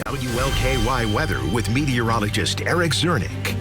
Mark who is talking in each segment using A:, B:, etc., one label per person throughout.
A: WLKY weather with meteorologist Eric Zernich.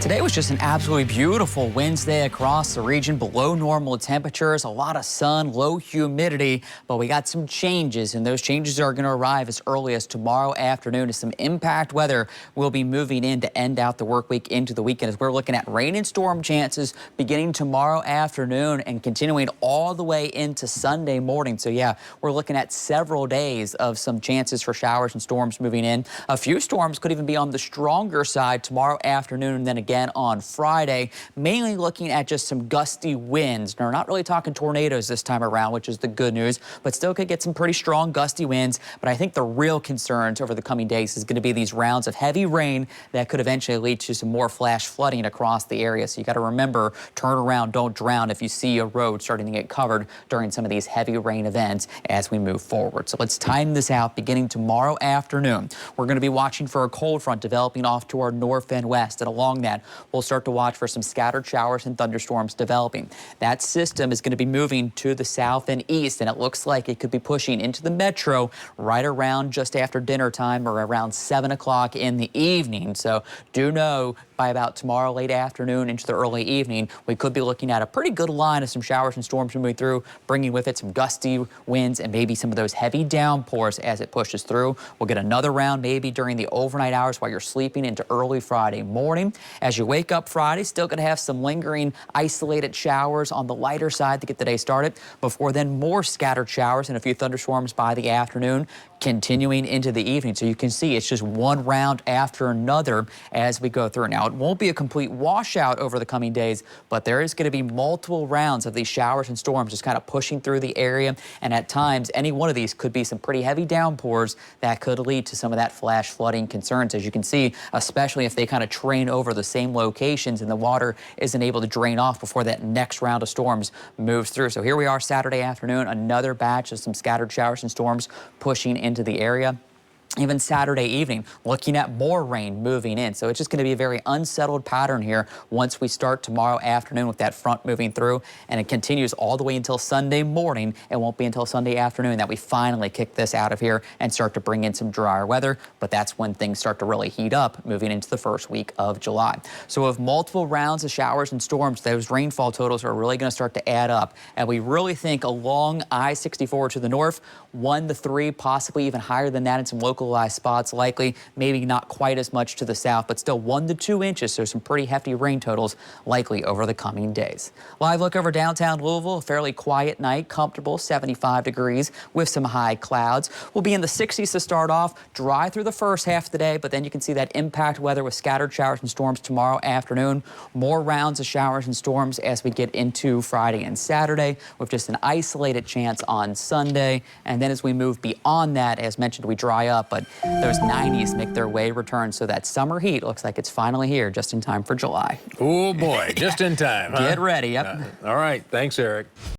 B: Today was just an absolutely beautiful Wednesday across the region. Below normal temperatures, a lot of sun, low humidity, but we got some changes, and those changes are going to arrive as early as tomorrow afternoon as some impact weather will be moving in to end out the work week into the weekend, as we're looking at rain and storm chances beginning tomorrow afternoon and continuing all the way into Sunday morning. So yeah, we're looking at several days of some chances for showers and storms moving in. A few storms could even be on the stronger side tomorrow afternoon and then again on Friday, mainly looking at just some gusty winds. Now, we're not really talking tornadoes this time around, which is the good news, but still could get some pretty strong gusty winds. But I think the real concerns over the coming days is going to be these rounds of heavy rain that could eventually lead to some more flash flooding across the area. So you got to remember, turn around, don't drown if you see a road starting to get covered during some of these heavy rain events as we move forward. So let's time this out beginning tomorrow afternoon. We're going to be watching for a cold front developing off to our north and west, and along that we'll start to watch for some scattered showers and thunderstorms developing. That system is going to be moving to the south and east, and it looks like it could be pushing into the metro right around just after dinner time or around 7 o'clock in the evening. So do know by about tomorrow late afternoon into the early evening, we could be looking at a pretty good line of some showers and storms moving through, bringing with it some gusty winds and maybe some of those heavy downpours as it pushes through. We'll get another round maybe during the overnight hours while you're sleeping into early Friday morning. As you wake up Friday, still going to have some lingering isolated showers on the lighter side to get the day started. Before then, more scattered showers and a few thunderstorms by the afternoon, continuing into the evening. So you can see it's just one round after another as we go through. Now, it won't be a complete washout over the coming days, but there is going to be multiple rounds of these showers and storms just kind of pushing through the area. And at times, any one of these could be some pretty heavy downpours that could lead to some of that flash flooding concerns, as you can see, especially if they kind of train over the same locations and the water isn't able to drain off before that next round of storms moves through. So here we are Saturday afternoon, another batch of some scattered showers and storms pushing into the area. Even Saturday evening, looking at more rain moving in. So it's just going to be a very unsettled pattern here once we start tomorrow afternoon with that front moving through, and it continues all the way until Sunday morning. It won't be until Sunday afternoon that we finally kick this out of here and start to bring in some drier weather, but that's when things start to really heat up moving into the first week of July. So with multiple rounds of showers and storms, those rainfall totals are really going to start to add up, and we really think along I-64 to the north, 1 to 3, possibly even higher than that in some localized spots likely, maybe not quite as much to the south, but still 1 to 2 inches, so some pretty hefty rain totals likely over the coming days. Live look over downtown Louisville, a fairly quiet night, comfortable 75 degrees with some high clouds. We'll be in the 60s to start off, dry through the first half of the day, but then you can see that impact weather with scattered showers and storms tomorrow afternoon. More rounds of showers and storms as we get into Friday and Saturday, with just an isolated chance on Sunday. And then as we move beyond that, as mentioned, we dry up, but those 90s make their way return, so that summer heat looks like it's finally here just in time for July.
C: Oh boy, just in time, huh?
B: Get ready, yep.
C: All right, thanks, Eric.